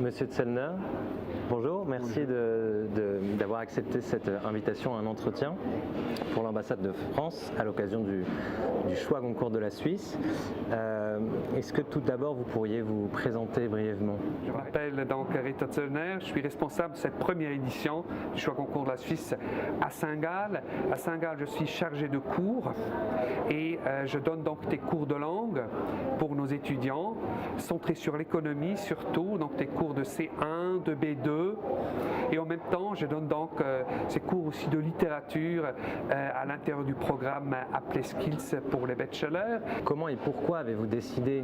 Monsieur Zellner, bonjour, merci d'avoir accepté cette invitation à un entretien pour l'ambassade de France à l'occasion du choix concours de la Suisse. Est-ce que tout d'abord vous pourriez vous présenter brièvement? Je m'appelle donc Rita Zellner, je suis responsable de cette première édition du choix concours de la Suisse à Saint-Gall. À Saint-Gall, je suis chargé de cours et je donne donc des cours de langue pour nos étudiants, centrés sur l'économie surtout, donc des cours de C1, de B2, et en même temps je donne donc ces cours aussi de littérature à l'intérieur du programme appelé Skills pour les bachelors. Comment et pourquoi avez-vous décidé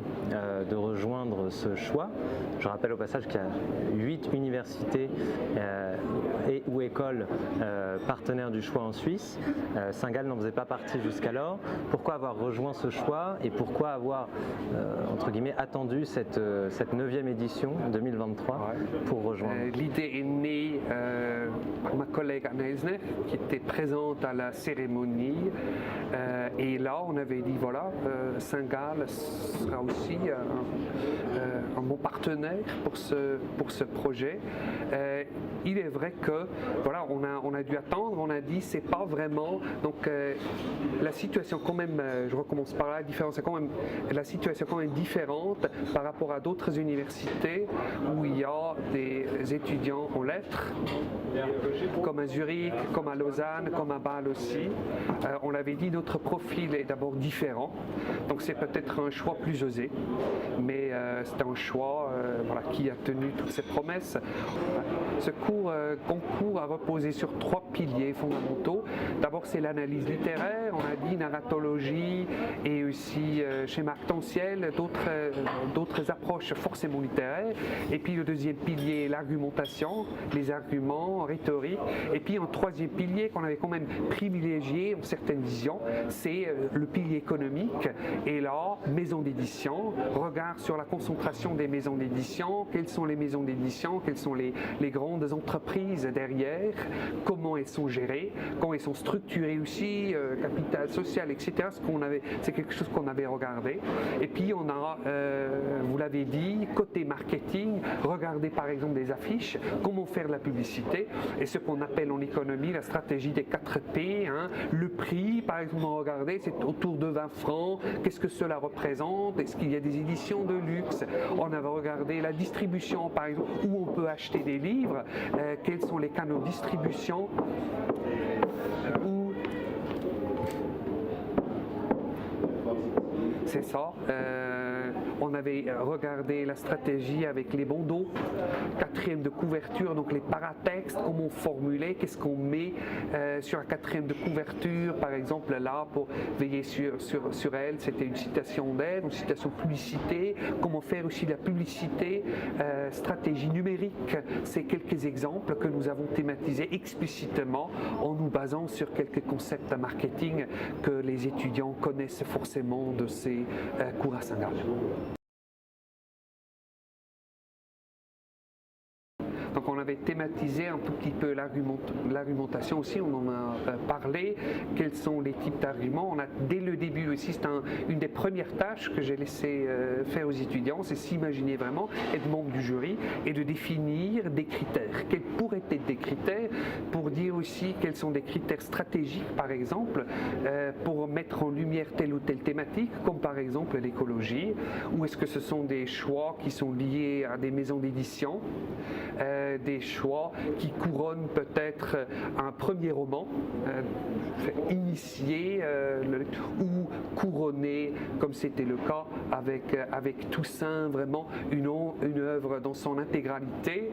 de rejoindre ce choix? Je rappelle au passage qu'il y a 8 universités et ou écoles partenaires du choix en Suisse. Saint-Gall n'en faisait pas partie jusqu'alors. Pourquoi avoir rejoint ce choix et pourquoi avoir entre guillemets attendu cette 9e édition 2023 pour rejoindre? L'idée est née par ma collègue Anna Elsner qui était présente à la cérémonie et là on avait dit voilà, Saint-Gall sera aussi un bon partenaire pour ce projet. Il est vrai que voilà, on a dû attendre, on a dit c'est pas vraiment, donc la situation quand même, je recommence par là, la situation quand même différente par rapport à d'autres universités où il y a des étudiants en lettres, comme à Zurich, comme à Lausanne, comme à Bâle aussi. On l'avait dit, notre profil est d'abord différent, donc c'est peut-être un choix plus osé, mais c'est un choix voilà, qui a tenu toutes ses promesses. Ce concours a reposé sur 3 piliers fondamentaux. D'abord, c'est l'analyse littéraire, on a dit narratologie et aussi schéma actantiel, d'autres approches forcément littéraires. Et puis le deuxième pilier, l'argumentation, les arguments, rhétorique. Et puis un troisième pilier qu'on avait quand même privilégié en certaines visions, c'est le pilier économique. Et là, maison d'édition, regard sur la concentration des maisons d'édition, quelles sont les maisons d'édition, quelles sont les grandes entreprises derrière, comment elles sont gérées, comment elles sont structurées aussi, capital social, etc. C'est quelque chose qu'on avait regardé. Et puis on a, vous l'avez dit, côté marketing, regarder par exemple des affiches, comment faire de la publicité, et ce qu'on appelle en économie la stratégie des 4 P, hein. Le prix, par exemple, on a regardé, c'est autour de 20 francs, qu'est-ce que cela représente, est-ce qu'il y a des éditions de luxe, on avait regardé la distribution, par exemple, où on peut acheter des livres, quels sont les canaux de distribution, c'est ça. On avait regardé la stratégie avec les bandeaux, 4e de couverture, donc les paratextes, comment formuler, qu'est-ce qu'on met sur la 4e de couverture, par exemple là pour veiller sur elle, c'était une citation d'aide, une citation de publicité, comment faire aussi de la publicité, stratégie numérique, c'est quelques exemples que nous avons thématisés explicitement en nous basant sur quelques concepts marketing que les étudiants connaissent forcément de ces cours à Saint-Gall. Donc on avait thématisé un tout petit peu l'argumentation aussi, on en a parlé, quels sont les types d'arguments. Dès le début aussi, c'est une des premières tâches que j'ai laissé faire aux étudiants, c'est s'imaginer vraiment être membre du jury et de définir des critères. Quels pourraient être des critères pour dire aussi quels sont des critères stratégiques par exemple, pour mettre en lumière telle ou telle thématique, comme par exemple l'écologie, ou est-ce que ce sont des choix qui sont liés à des maisons d'édition, des choix qui couronnent peut-être un premier roman initié ou couronné, comme c'était le cas avec Toussaint, vraiment une œuvre dans son intégralité.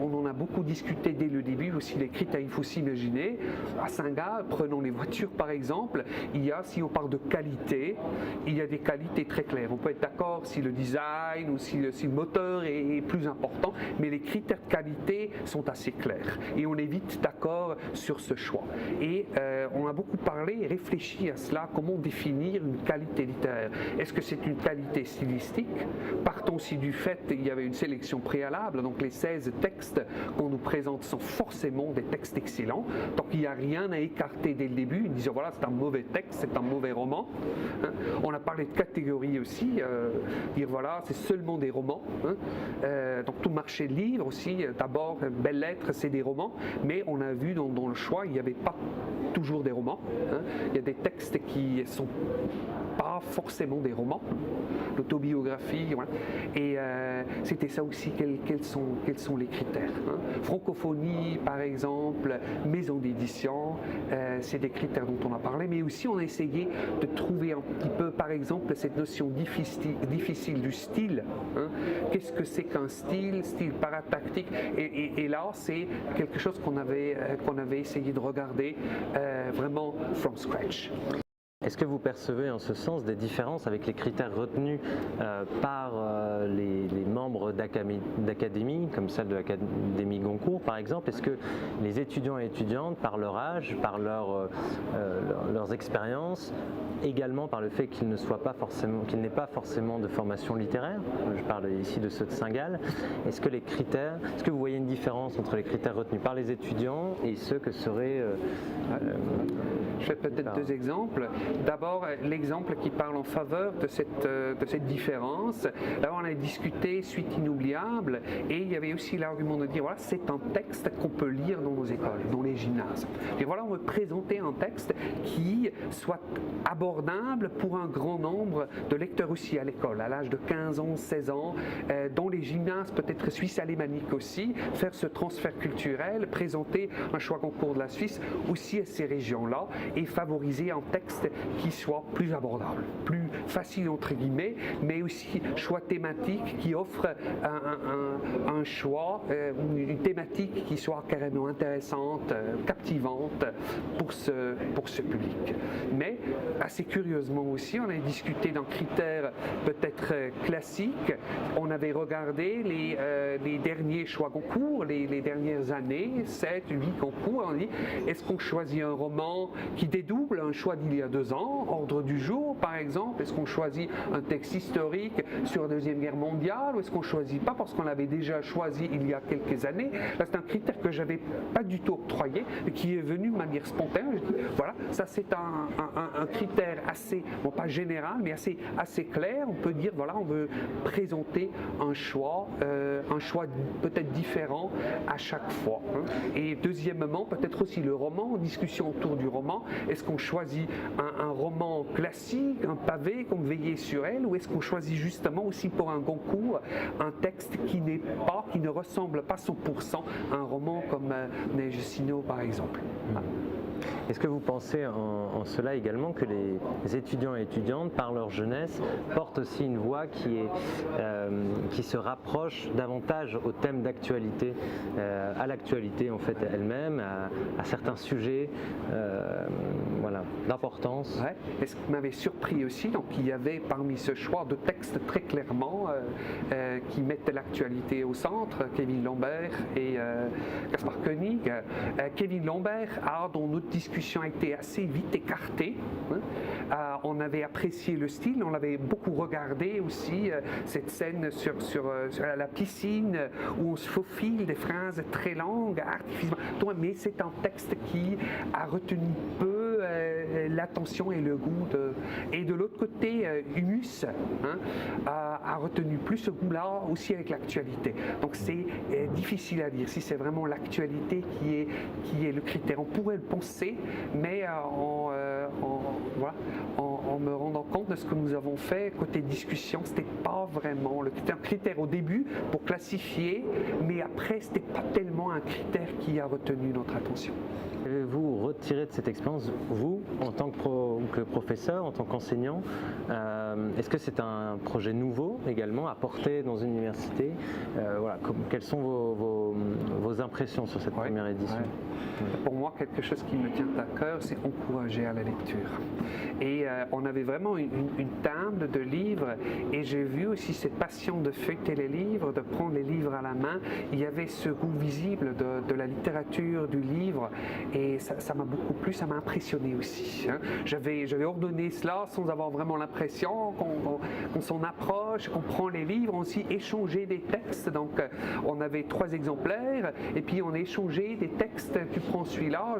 On en a beaucoup discuté dès le début, aussi les critères, il faut s'imaginer. À Saint-Gall, prenons les voitures par exemple, si on parle de qualité, il y a des qualités très claires. On peut être d'accord si le design ou si le moteur est plus important, mais les critères de qualité sont assez clairs et on est vite d'accord sur ce choix. Et on a beaucoup parlé et réfléchi à cela, comment définir une qualité littéraire. Est-ce que c'est une qualité stylistique? Partons aussi du fait qu'il y avait une sélection préalable, donc les 16 textes qu'on nous présente sont forcément des textes excellents, donc il n'y a rien à écarter dès le début, disant voilà c'est un mauvais texte, c'est un mauvais roman. Hein. On a parlé de catégories aussi, dire voilà c'est seulement des romans, hein. Donc tout marché de livres aussi, d'abord Belles Lettres c'est des romans, mais on a vu dans le choix il n'y avait pas toujours des romans, hein. Il y a des textes qui sont pas forcément des romans, l'autobiographie, voilà. Et c'était ça aussi, quels sont les critères, hein. Francophonie par exemple, maison d'édition, c'est des critères dont on a parlé, mais aussi on a essayé de trouver un petit peu par exemple cette notion difficile du style, hein. Qu'est-ce que c'est qu'un style paratactique, et là c'est quelque chose qu'on avait essayé de regarder vraiment from scratch. Est-ce que vous percevez en ce sens des différences avec les critères retenus par les membres d'académie, comme celle de l'Académie Goncourt par exemple? Est-ce que les étudiants et étudiantes, par leur âge, par leurs expériences, également par le fait qu'ils n'aient pas forcément de formation littéraire, je parle ici de ceux de Saint-Gall, est-ce que vous voyez une différence entre les critères retenus par les étudiants et ceux que seraient... Je fais peut-être deux exemples. D'abord, l'exemple qui parle en faveur de cette différence. Là, on a discuté Suite inoubliable, et il y avait aussi l'argument de dire voilà, c'est un texte qu'on peut lire dans nos écoles, dans les gymnases. Et voilà, on veut présenter un texte qui soit abordable pour un grand nombre de lecteurs aussi à l'école, à l'âge de 15 ans, 16 ans, dans les gymnases, peut-être suisse alémanique aussi, faire ce transfert culturel, présenter un choix concours de la Suisse aussi à ces régions-là et favoriser un texte qui soit plus abordable, plus facile entre guillemets, mais aussi choix thématique qui offre un choix, une thématique qui soit carrément intéressante, captivante pour ce public. Mais assez curieusement aussi, on a discuté d'un critère peut-être classique. On avait regardé les derniers choix concours, les dernières années, 7, 8 concours. On dit, est-ce qu'on choisit un roman qui dédouble un choix d'il y a 2 ans, Ordre du jour par exemple? Est-ce qu'on choisit un texte historique sur la Deuxième Guerre mondiale, ou est-ce qu'on ne choisit pas parce qu'on l'avait déjà choisi il y a quelques années? Là, c'est un critère que je n'avais pas du tout octroyé, mais qui est venu de manière spontanée. Je dis, voilà, ça c'est un critère assez, bon pas général, mais assez clair. On peut dire, voilà, on veut présenter un choix peut-être différent à chaque fois, hein. Et deuxièmement, peut-être aussi le roman, discussion autour du roman. Est-ce qu'on choisit un roman classique, un pavé comme Veiller sur elle, ou est-ce qu'on choisit justement aussi pour un concours un texte qui ne ressemble pas 100% à un roman comme Neige Sino par exemple. Est-ce que vous pensez en cela également que les étudiants et étudiantes, par leur jeunesse, portent aussi une voix qui se rapproche davantage au thème d'actualité, à l'actualité en fait elle-même, à certains sujets, voilà, d'importance? Ouais. Et ce qui m'avait surpris aussi, donc il y avait parmi ce choix de textes très clairement qui mettent l'actualité au centre, Kevin Lambert et Gaspard Koenig. Kevin Lambert dont notre discussion a été assez vite écartée, hein. On avait apprécié le style, on l'avait beaucoup regardé aussi, cette scène sur la piscine où on se faufile des phrases très longues, artificiellement, mais c'est un texte qui a retenu peu l'attention et le goût et de l'autre côté Humus, hein, a retenu plus ce goût-là aussi avec l'actualité. Donc c'est difficile à dire si c'est vraiment l'actualité qui est le critère. On pourrait le penser, mais en me rendant compte de ce que nous avons fait côté discussion, c'était pas vraiment le critère. Un critère au début pour classifier, mais après c'était pas tellement un critère qui a retenu notre attention. Vous retirez de cette expérience, vous, en tant que professeur, en tant qu'enseignant, Est-ce que c'est un projet nouveau également à porter dans une université? Voilà, quelles sont vos impressions sur cette première édition? Pour moi, quelque chose qui me tient à cœur, c'est encourager à la lecture. Et on avait vraiment une table de livres et j'ai vu aussi cette passion de feuilleter les livres, de prendre les livres à la main. Il y avait ce goût visible de la littérature, du livre et ça m'a beaucoup plu, ça m'a impressionné aussi. Hein. J'avais ordonné cela sans avoir vraiment l'impression qu'on s'en approche, qu'on prend les livres, on aussi échangé des textes. Donc on avait 3 exemplaires et puis on a échangé des textes. Tu prends celui-là,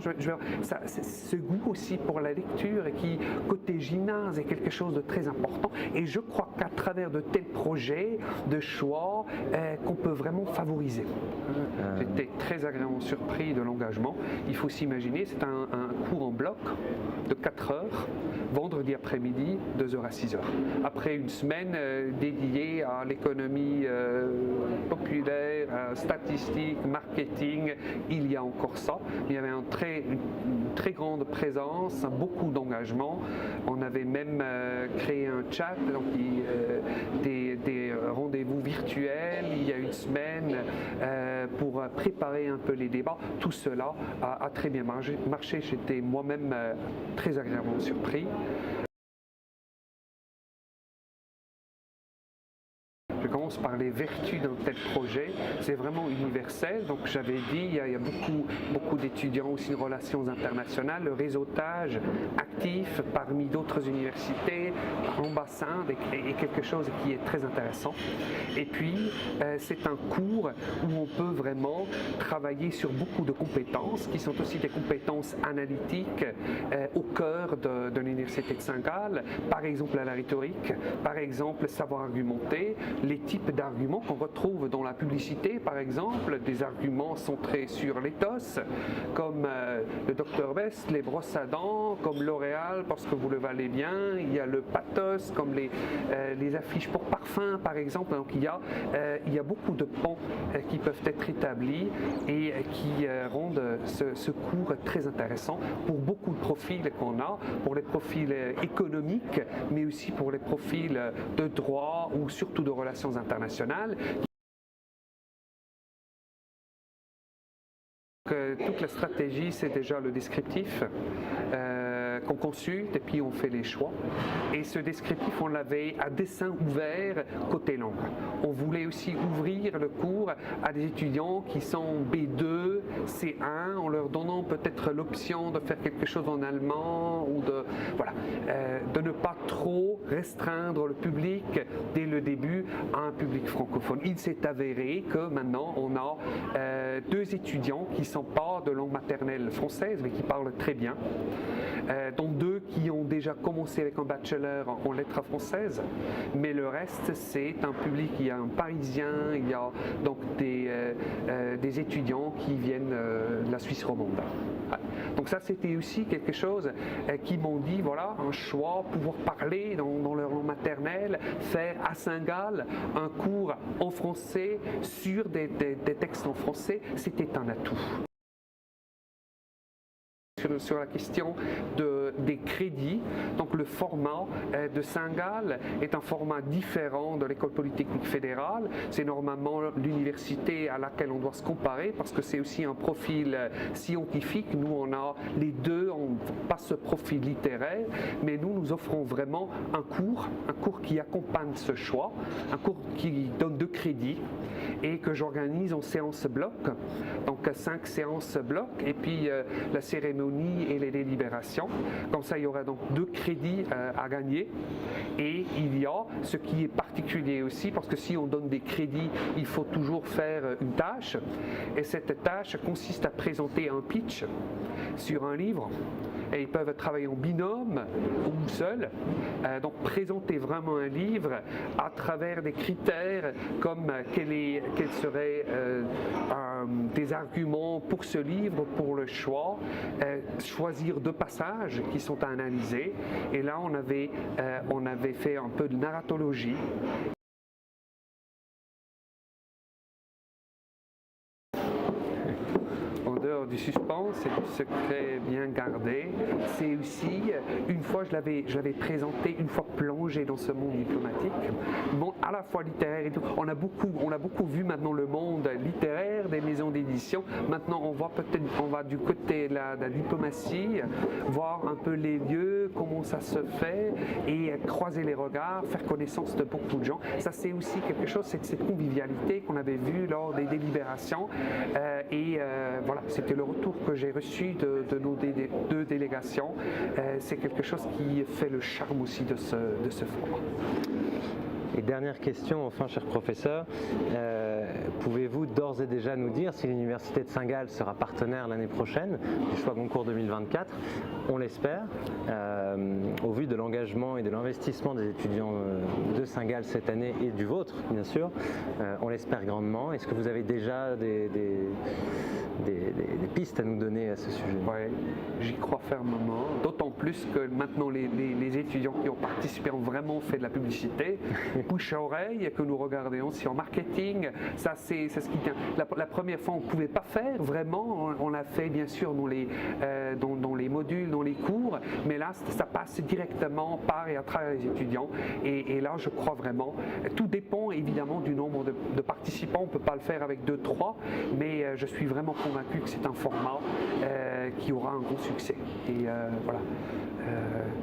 ce goût aussi pour la lecture et qui, côté gymnase, est quelque chose de très important. Et je crois qu'à travers de tels projets, de choix, qu'on peut vraiment favoriser. J'étais très agréablement surpris de l'engagement. Il faut s'imaginer, c'est un cours en bloc de 4 heures, vendredi après-midi, 2h à 6h. Après une semaine dédiée à l'économie populaire, statistique, marketing, il y a encore ça. Il y avait une très grande présence, beaucoup d'engagement. On avait même créé un chat, donc des rendez-vous virtuels il y a une semaine pour préparer un peu les débats. Tout cela a très bien marché. J'étais moi-même très agréablement surpris. Je commence par les vertus d'un tel projet. C'est vraiment universel. Donc j'avais dit, il y a beaucoup d'étudiants aussi en relations internationales, le réseautage actif parmi d'autres universités, ambassades, est quelque chose qui est très intéressant. Et puis c'est un cours où on peut vraiment travailler sur beaucoup de compétences qui sont aussi des compétences analytiques au cœur de l'université de Saint-Gall. Par exemple la rhétorique, par exemple savoir argumenter, les types d'arguments qu'on retrouve dans la publicité, par exemple, des arguments centrés sur l'éthos, comme le Dr Best, les brosses à dents, comme L'Oréal, parce que vous le valez bien, il y a le pathos, comme les affiches pour parfum, par exemple. Donc il y a beaucoup de pans qui peuvent être établis et qui rendent ce cours très intéressant pour beaucoup de profils qu'on a, pour les profils économiques, mais aussi pour les profils de droit ou surtout de relations internationales. Toute la stratégie, c'est déjà le descriptif qu'on consulte et puis on fait les choix. Et ce descriptif, on l'avait à dessin ouvert côté langue. On voulait aussi ouvrir le cours à des étudiants qui sont B2, C1, en leur donnant peut-être l'option de faire quelque chose en allemand ou de ne pas trop restreindre le public dès le début à un public francophone. Il s'est avéré que maintenant on a 2 étudiants qui ne sont pas de langue maternelle française mais qui parlent très bien, dont 2 qui ont déjà commencé avec un bachelor en lettres françaises, mais le reste c'est un public, il y a un Parisien, il y a donc des étudiants qui viennent de la Suisse romande. Donc ça c'était aussi quelque chose qui m'ont dit, voilà, un choix, pouvoir parler dans leur langue maternelle, faire à Saint-Gall un cours en français sur des textes en français, c'était un atout. Sur la question des crédits, donc le format de Saint-Gall est un format différent de l'école polytechnique fédérale. C'est normalement l'université à laquelle on doit se comparer parce que c'est aussi un profil scientifique. Nous on a les deux, on n'a pas ce profil littéraire, mais nous offrons vraiment un cours qui accompagne ce choix, un cours qui donne 2 crédits et que j'organise en séance bloc, donc 5 séances bloc et puis la cérémonie et les délibérations. Comme ça, il y aura donc 2 crédits à gagner. Et il y a ce qui est particulier aussi, parce que si on donne des crédits, il faut toujours faire une tâche. Et cette tâche consiste à présenter un pitch sur un livre. Et ils peuvent travailler en binôme ou seul. Donc présenter vraiment un livre à travers des critères comme quels seraient des arguments pour ce livre, pour le choix, choisir 2 passages qui sont à analyser. Et là, on avait fait un peu de narratologie. dehors du suspense et du secret bien gardé. C'est aussi, une fois je l'avais présenté, une fois plongé dans ce monde diplomatique, bon, à la fois littéraire et tout. On a beaucoup vu maintenant le monde littéraire des maisons d'édition. Maintenant, on va du côté de la diplomatie, voir un peu les lieux, comment ça se fait, et croiser les regards, faire connaissance de beaucoup de gens. Ça, c'est aussi quelque chose, c'est cette convivialité qu'on avait vue lors des délibérations. Voilà, c'était le retour que j'ai reçu de nos deux délégations. C'est quelque chose qui fait le charme aussi de ce forum. Et dernière question, enfin, cher professeur, pouvez-vous d'ores et déjà nous dire si l'Université de Saint-Gall sera partenaire l'année prochaine du choix concours 2024? On l'espère, au vu de l'engagement et de l'investissement des étudiants de Saint-Gall cette année et du vôtre, bien sûr. On l'espère grandement. Est-ce que vous avez déjà des pistes à nous donner à ce sujet? Oui, j'y crois fermement, d'autant plus que maintenant les étudiants qui ont participé ont vraiment fait de la publicité, bouche à oreille, que nous regardons aussi en marketing. Ça, c'est ce qui tient. La première fois, on ne pouvait pas faire vraiment, on l'a fait bien sûr dans les modules, dans les cours, mais là, ça passe directement par et à travers les étudiants. Et là, je crois vraiment, tout dépend évidemment du nombre de participants, on ne peut pas le faire avec 2-3, mais je suis vraiment convaincu que c'est un format qui aura un gros succès. Et voilà,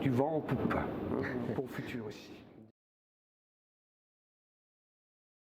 du vent en poupe pour le futur aussi.